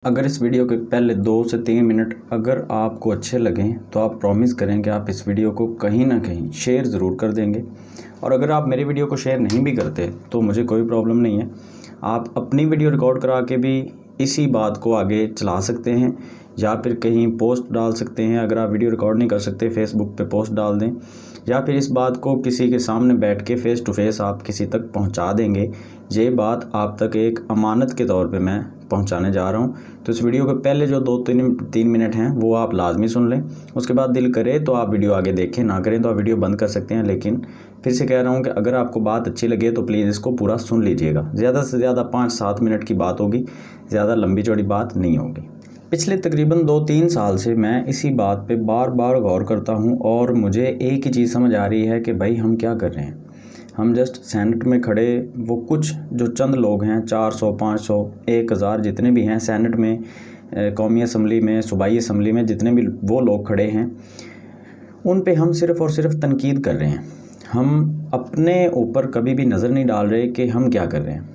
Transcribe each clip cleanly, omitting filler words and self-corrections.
अगर इस वीडियो के पहले 2 से 3 मिनट अगर आपको अच्छे लगें तो आप प्रॉमिस करें कि आप इस वीडियो को कहीं ना कहीं शेयर ज़रूर कर देंगे। और अगर आप मेरी वीडियो को शेयर नहीं भी करते तो मुझे कोई प्रॉब्लम नहीं है, आप अपनी वीडियो रिकॉर्ड करा के भी इसी बात को आगे चला सकते हैं या फिर कहीं पोस्ट डाल सकते हैं। अगर आप वीडियो रिकॉर्ड नहीं कर सकते फेसबुक पे पोस्ट डाल दें या फिर इस बात को किसी के सामने बैठ के फ़ेस टू फेस आप किसी तक पहुंचा देंगे। ये बात आप तक एक अमानत के तौर पे मैं पहुंचाने जा रहा हूं। तो इस वीडियो के पहले जो 2-3 मिनट हैं वो आप लाजमी सुन लें। उसके बाद दिल करे तो आप वीडियो आगे देखें, ना करें तो आप वीडियो बंद कर सकते हैं। लेकिन फिर से कह रहा हूं कि अगर आपको बात अच्छी लगे तो प्लीज़ इसको पूरा सुन लीजिएगा। ज़्यादा से ज़्यादा 5-7 मिनट की बात होगी, ज़्यादा लंबी चौड़ी बात नहीं होगी। पिछले तकरीबन 2-3 साल से मैं इसी बात पे बार बार गौर करता हूँ और मुझे एक ही चीज़ समझ आ रही है कि भाई हम क्या कर रहे हैं। हम जस्ट सेनेट में खड़े वो कुछ जो चंद लोग हैं, 400, 500, 1000 जितने भी हैं सेनेट में, कौमी असम्बली में, सूबाई असम्बली में जितने भी वो लोग खड़े हैं, उन पे हम सिर्फ़ और सिर्फ तनकीद कर रहे हैं। हम अपने ऊपर कभी भी नज़र नहीं डाल रहे कि हम क्या कर रहे हैं।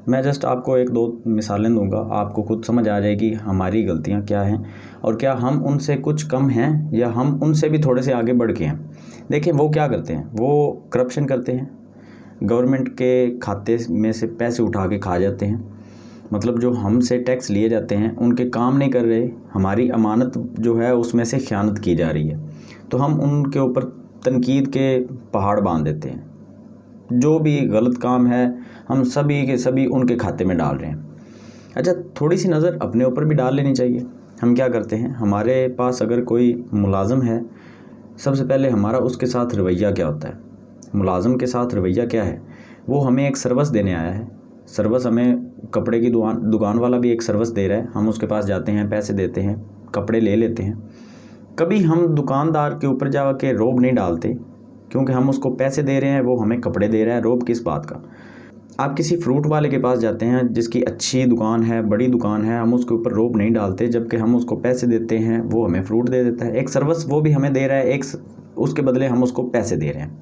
मैं जस्ट आपको 1-2 मिसालें दूंगा, आपको खुद समझ आ जाएगी हमारी गलतियां क्या हैं और क्या हम उनसे कुछ कम हैं या हम उनसे भी थोड़े से आगे बढ़ के हैं। देखिए वो क्या करते हैं, वो करप्शन करते हैं, गवर्नमेंट के खाते में से पैसे उठा के खा जाते हैं। मतलब जो हमसे टैक्स लिए जाते हैं उनके काम नहीं कर रहे, हमारी अमानत जो है उसमें से ख़यानत की जा रही है, तो हम उनके ऊपर तनकीद के पहाड़ बांध देते हैं। जो भी गलत काम है हम सभी के सभी उनके खाते में डाल रहे हैं। अच्छा, थोड़ी सी नज़र अपने ऊपर भी डाल लेनी चाहिए। हम क्या करते हैं, हमारे पास अगर कोई मुलाज़म है, सबसे पहले हमारा उसके साथ रवैया क्या होता है। मुलाज़म के साथ रवैया क्या है, वो हमें एक सर्विस देने आया है। सर्विस हमें कपड़े की दुकान वाला भी एक सर्विस दे रहा है, हम उसके पास जाते हैं, पैसे देते हैं, कपड़े ले लेते हैं। कभी हम दुकानदार के ऊपर जा के रोब नहीं डालते, क्योंकि हम उसको पैसे दे रहे हैं, वो हमें कपड़े दे रहा है। रोब किस बात का। आप किसी फ्रूट वाले के पास जाते हैं जिसकी अच्छी दुकान है, बड़ी दुकान है, हम उसके ऊपर रोब नहीं डालते, जबकि हम उसको पैसे देते हैं, वो हमें फ्रूट दे देता है। एक सर्विस वो भी हमें दे रहा है, एक उसके बदले हम उसको पैसे दे रहे हैं।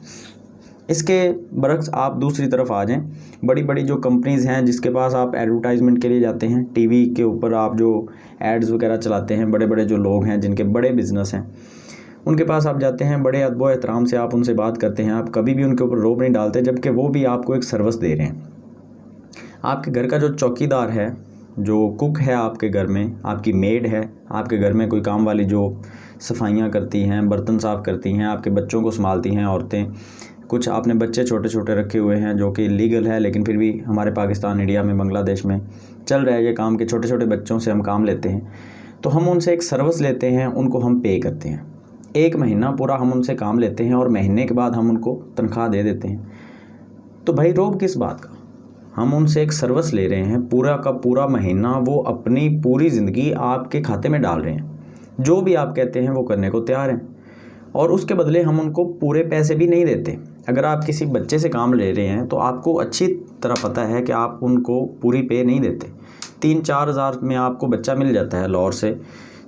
इसके बरक्स आप दूसरी तरफ आ जाएं, बड़ी बड़ी जो कंपनीज़ हैं जिसके पास आप एडवर्टाइजमेंट के लिए जाते हैं, टीवी के ऊपर आप जो एड्स वगैरह चलाते हैं, बड़े बड़े जो लोग हैं जिनके बड़े बिजनेस हैं, उनके पास आप जाते हैं, बड़े अदब व एहतराम से आप उनसे बात करते हैं, आप कभी भी उनके ऊपर रोब नहीं डालते, जबकि वो भी आपको एक सर्विस दे रहे हैं। आपके घर का जो चौकीदार है, जो कुक है आपके घर में, आपकी मेड है आपके घर में, कोई काम वाली जो सफाइयाँ करती हैं, बर्तन साफ़ करती हैं, आपके बच्चों को संभालती हैं औरतें, कुछ आपने बच्चे छोटे छोटे रखे हुए हैं जो कि लीगल है, लेकिन फिर भी हमारे पाकिस्तान, इंडिया में, बांग्लादेश में चल रहा है ये काम, के छोटे छोटे बच्चों से हम काम लेते हैं। तो हम उनसे एक सर्विस लेते हैं, उनको हम पे करते हैं, 1 महीना पूरा हम उनसे काम लेते हैं और महीने के बाद हम उनको तनख्वाह दे देते हैं। तो भाई रोब किस बात का। हम उनसे एक सर्विस ले रहे हैं, पूरा का पूरा महीना वो अपनी पूरी ज़िंदगी आपके खाते में डाल रहे हैं, जो भी आप कहते हैं वो करने को तैयार हैं, और उसके बदले हम उनको पूरे पैसे भी नहीं देते। अगर आप किसी बच्चे से काम ले रहे हैं तो आपको अच्छी तरह पता है कि आप उनको पूरी पे नहीं देते। 3-4 हज़ार में आपको बच्चा मिल जाता है लाहौर से,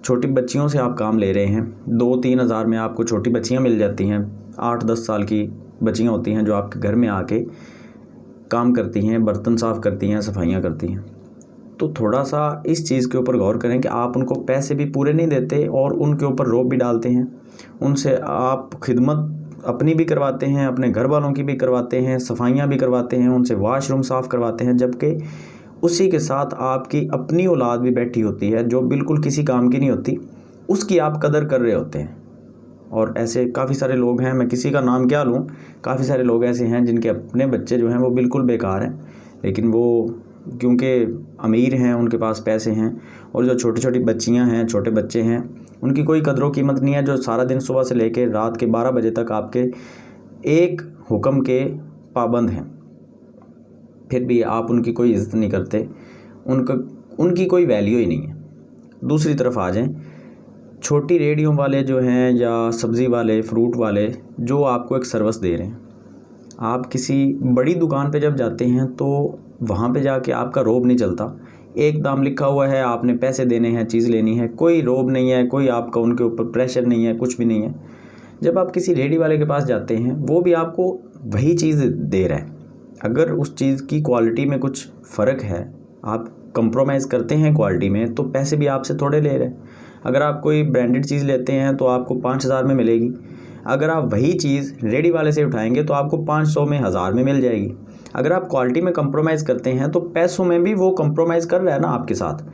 छोटी बच्चियों से आप काम ले रहे हैं, 2-3 हज़ार में आपको छोटी बच्चियां मिल जाती हैं, 8-10 साल की बच्चियां होती हैं जो आपके घर में आके काम करती हैं, बर्तन साफ़ करती हैं, सफाइयाँ करती हैं। तो थोड़ा सा इस चीज़ के ऊपर गौर करें कि आप उनको पैसे भी पूरे नहीं देते और उनके ऊपर रोब भी डालते हैं। उनसे आप खिदमत अपनी भी करवाते हैं, अपने घर वालों की भी करवाते हैं, सफाइयाँ भी करवाते हैं, उनसे वॉशरूम साफ़ करवाते हैं, जबकि उसी के साथ आपकी अपनी औलाद भी बैठी होती है जो बिल्कुल किसी काम की नहीं होती, उसकी आप कदर कर रहे होते हैं। और ऐसे काफ़ी सारे लोग हैं, मैं किसी का नाम क्या लूँ, काफ़ी सारे लोग ऐसे हैं जिनके अपने बच्चे जो हैं वो बिल्कुल बेकार हैं, लेकिन वो क्योंकि अमीर हैं, उनके पास पैसे हैं, और जो छोटी छोटी बच्चियां हैं, छोटे बच्चे हैं, उनकी कोई कदरों कीमत नहीं है, जो सारा दिन सुबह से लेकर रात के 12 बजे तक आपके एक हुक्म के पाबंद हैं, फिर भी आप उनकी कोई इज़्ज़त नहीं करते, उनकी कोई वैल्यू ही नहीं है। दूसरी तरफ आ जाएं, छोटी रेडियों वाले जो हैं या सब्ज़ी वाले, फ्रूट वाले, जो आपको एक सर्विस दे रहे हैं। आप किसी बड़ी दुकान पे जब जाते हैं तो वहाँ पे जाके आपका रोब नहीं चलता, एक दाम लिखा हुआ है, आपने पैसे देने हैं, चीज़ लेनी है, कोई रोब नहीं है, कोई आपका उनके ऊपर प्रेशर नहीं है, कुछ भी नहीं है। जब आप किसी रेडी वाले के पास जाते हैं, वो भी आपको वही चीज़ दे रहा है। अगर उस चीज़ की क्वालिटी में कुछ फ़र्क है, आप कंप्रोमाइज़ करते हैं क्वालिटी में तो पैसे भी आपसे थोड़े ले रहे हैं। अगर आप कोई ब्रांडेड चीज़ लेते हैं तो आपको 5,000 में मिलेगी, अगर आप वही चीज़ रेडी वाले से उठाएंगे तो आपको 500 में, 1000 में मिल जाएगी। अगर आप क्वालिटी में कंप्रोमाइज़ करते हैं तो पैसों में भी वो कंप्रोमाइज़ कर रहा है ना आपके साथ,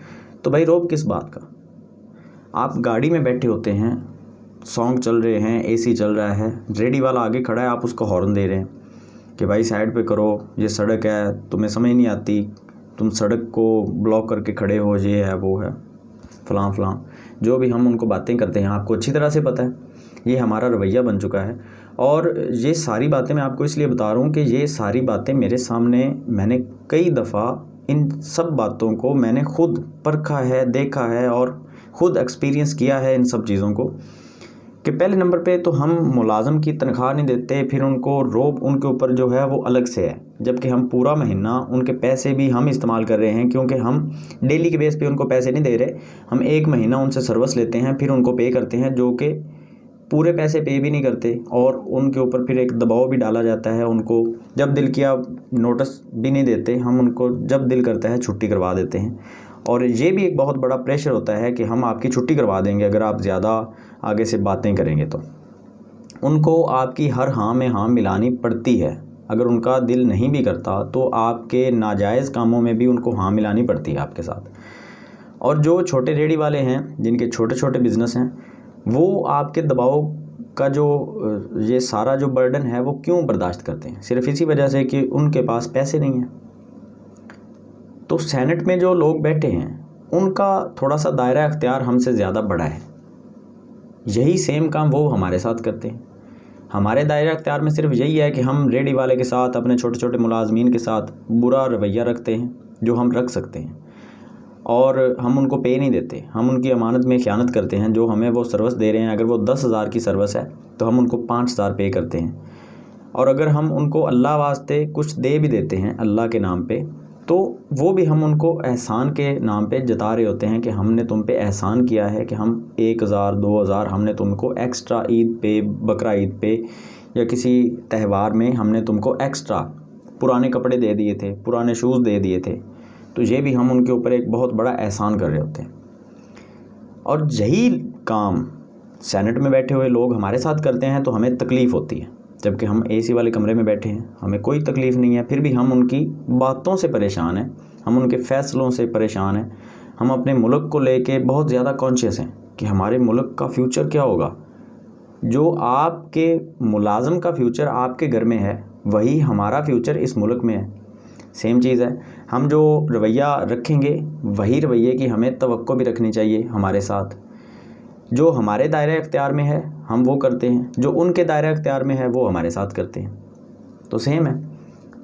तो भाई रोब किस बात का। आप गाड़ी में बैठे होते हैं, सॉन्ग चल रहे हैं, एसी चल रहा है, रेडी वाला आगे खड़ा है, आप उसको हॉर्न दे रहे हैं कि भाई साइड पे करो, ये सड़क है, तुम्हें समझ नहीं आती, तुम सड़क को ब्लॉक करके खड़े हो, ये है वो है, फ़लाँ फ़लाँ जो भी हम उनको बातें करते हैं आपको अच्छी तरह से पता है। ये हमारा रवैया बन चुका है। और ये सारी बातें मैं आपको इसलिए बता रहा हूँ कि ये सारी बातें मेरे सामने, मैंने कई दफ़ा इन सब बातों को मैंने खुद परखा है, देखा है और ख़ुद एक्सपीरियंस किया है इन सब चीज़ों को। कि पहले नंबर पे तो हम मुलाज़म की तनख्वाह नहीं देते, फिर उनको रोब उनके ऊपर जो है वो अलग से है, जबकि हम पूरा महीना उनके पैसे भी हम इस्तेमाल कर रहे हैं, क्योंकि हम डेली के बेस पे उनको पैसे नहीं दे रहे। हम एक महीना उनसे सर्विस लेते हैं, फिर उनको पे करते हैं, जो कि पूरे पैसे पे भी नहीं करते और उनके ऊपर फिर एक दबाव भी डाला जाता है। उनको जब दिल किया नोटिस भी नहीं देते, हम उनको जब दिल करता है छुट्टी करवा देते हैं। और ये भी एक बहुत बड़ा प्रेशर होता है कि हम आपकी छुट्टी करवा देंगे अगर आप ज़्यादा आगे से बातें करेंगे। तो उनको आपकी हर हाँ में हाँ मिलानी पड़ती है। अगर उनका दिल नहीं भी करता तो आपके नाजायज़ कामों में भी उनको हाँ मिलानी पड़ती है आपके साथ। और जो छोटे रेडी वाले हैं, जिनके छोटे छोटे बिज़नेस हैं, वो आपके दबाव का जो ये सारा जो बर्डन है वो क्यों बर्दाश्त करते हैं? सिर्फ इसी वजह से कि उनके पास पैसे नहीं हैं। तो सेनेट में जो लोग बैठे हैं उनका थोड़ा सा दायरा अख्तियार हमसे ज़्यादा बड़ा है। यही सेम काम वो हमारे साथ करते हैं। हमारे दायरा अख्तियार में सिर्फ यही है कि हम रेडी वाले के साथ, अपने छोटे छोटे मुलाजमीन के साथ बुरा रवैया रखते हैं, जो हम रख सकते हैं, और हम उनको पे नहीं देते। हम उनकी अमानत में ख़यानत करते हैं। जो हमें वो सर्विस दे रहे हैं, अगर वो 10,000 की सर्विस है तो हम उनको 5,000 पे करते हैं। और अगर हम उनको अल्लाह वास्ते कुछ दे भी देते हैं अल्लाह के नाम पे, तो वो भी हम उनको एहसान के नाम पे जता रहे होते हैं कि हमने तुम पे एहसान किया है, कि हम 1,000 2,000 हमने तुमको एक्स्ट्रा ईद पे, बकरा ईद पे या किसी त्यौहार में हमने तुमको एक्स्ट्रा पुराने कपड़े दे दिए थे, पुराने शूज़ दे दिए थे। तो ये भी हम उनके ऊपर एक बहुत बड़ा एहसान कर रहे होते हैं। और यही काम सेनेट में बैठे हुए लोग हमारे साथ करते हैं तो हमें तकलीफ़ होती है, जबकि हम एसी वाले कमरे में बैठे हैं, हमें कोई तकलीफ़ नहीं है। फिर भी हम उनकी बातों से परेशान हैं, हम उनके फ़ैसलों से परेशान हैं। हम अपने मुल्क को लेके बहुत ज़्यादा कॉन्शियस हैं कि हमारे मुल्क का फ्यूचर क्या होगा। जो आपके मुलाज़म का फ्यूचर आपके घर में है, वही हमारा फ्यूचर इस मुल्क में है। सेम चीज़ है। हम जो रवैया रखेंगे वही रवैये की हमें तवक्को भी रखनी चाहिए हमारे साथ। जो हमारे दायरे अख्तियार में है हम वो करते हैं, जो उनके दायरे अख्तियार में है वो हमारे साथ करते हैं, तो सेम है।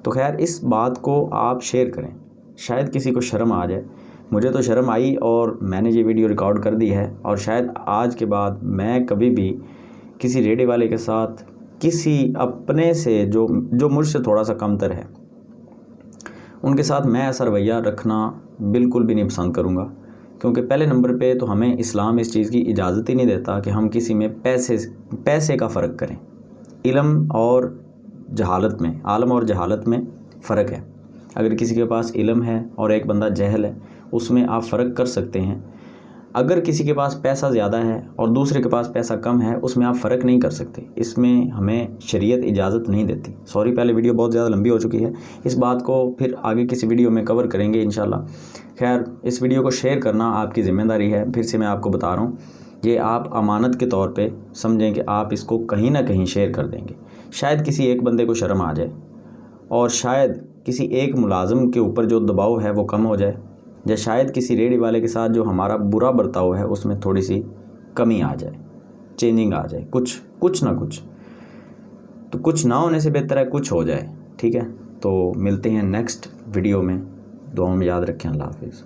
तो खैर इस बात को आप शेयर करें, शायद किसी को शर्म आ जाए। मुझे तो शर्म आई और मैंने ये वीडियो रिकॉर्ड कर दी है। और शायद आज के बाद मैं कभी भी किसी रेडी वाले के साथ, किसी अपने से जो मुझसे थोड़ा सा कमतर है, उनके साथ मैं ऐसा रवैया रखना बिल्कुल भी नहीं पसंद करूँगा। क्योंकि पहले नंबर पे तो हमें इस्लाम इस चीज़ की इजाज़त ही नहीं देता कि हम किसी में पैसे का फ़र्क करें। इल्म और जहालत में, आलम और जहालत में फ़र्क है। अगर किसी के पास इल्म है और एक बंदा जहल है, उसमें आप फ़र्क कर सकते हैं। अगर किसी के पास पैसा ज़्यादा है और दूसरे के पास पैसा कम है, उसमें आप फ़र्क नहीं कर सकते। इसमें हमें शरीयत इजाज़त नहीं देती। सॉरी, पहले वीडियो बहुत ज़्यादा लंबी हो चुकी है। इस बात को फिर आगे किसी वीडियो में कवर करेंगे इंशाल्लाह। खैर, इस वीडियो को शेयर करना आपकी ज़िम्मेदारी है। फिर से मैं आपको बता रहा हूँ, ये आप अमानत के तौर पे समझें कि आप इसको कहीं ना कहीं शेयर कर देंगे। शायद किसी एक बंदे को शर्म आ जाए और शायद किसी एक मुलाज़म के ऊपर जो दबाव है वो कम हो जाए, या शायद किसी रेडी वाले के साथ जो हमारा बुरा बर्ताव है उसमें थोड़ी सी कमी आ जाए, चेंजिंग आ जाए, कुछ ना कुछ। तो कुछ ना होने से बेहतर है कुछ हो जाए। ठीक है, तो मिलते हैं नेक्स्ट वीडियो में। दुआ में याद रखें। अल्लाह हाफिज़।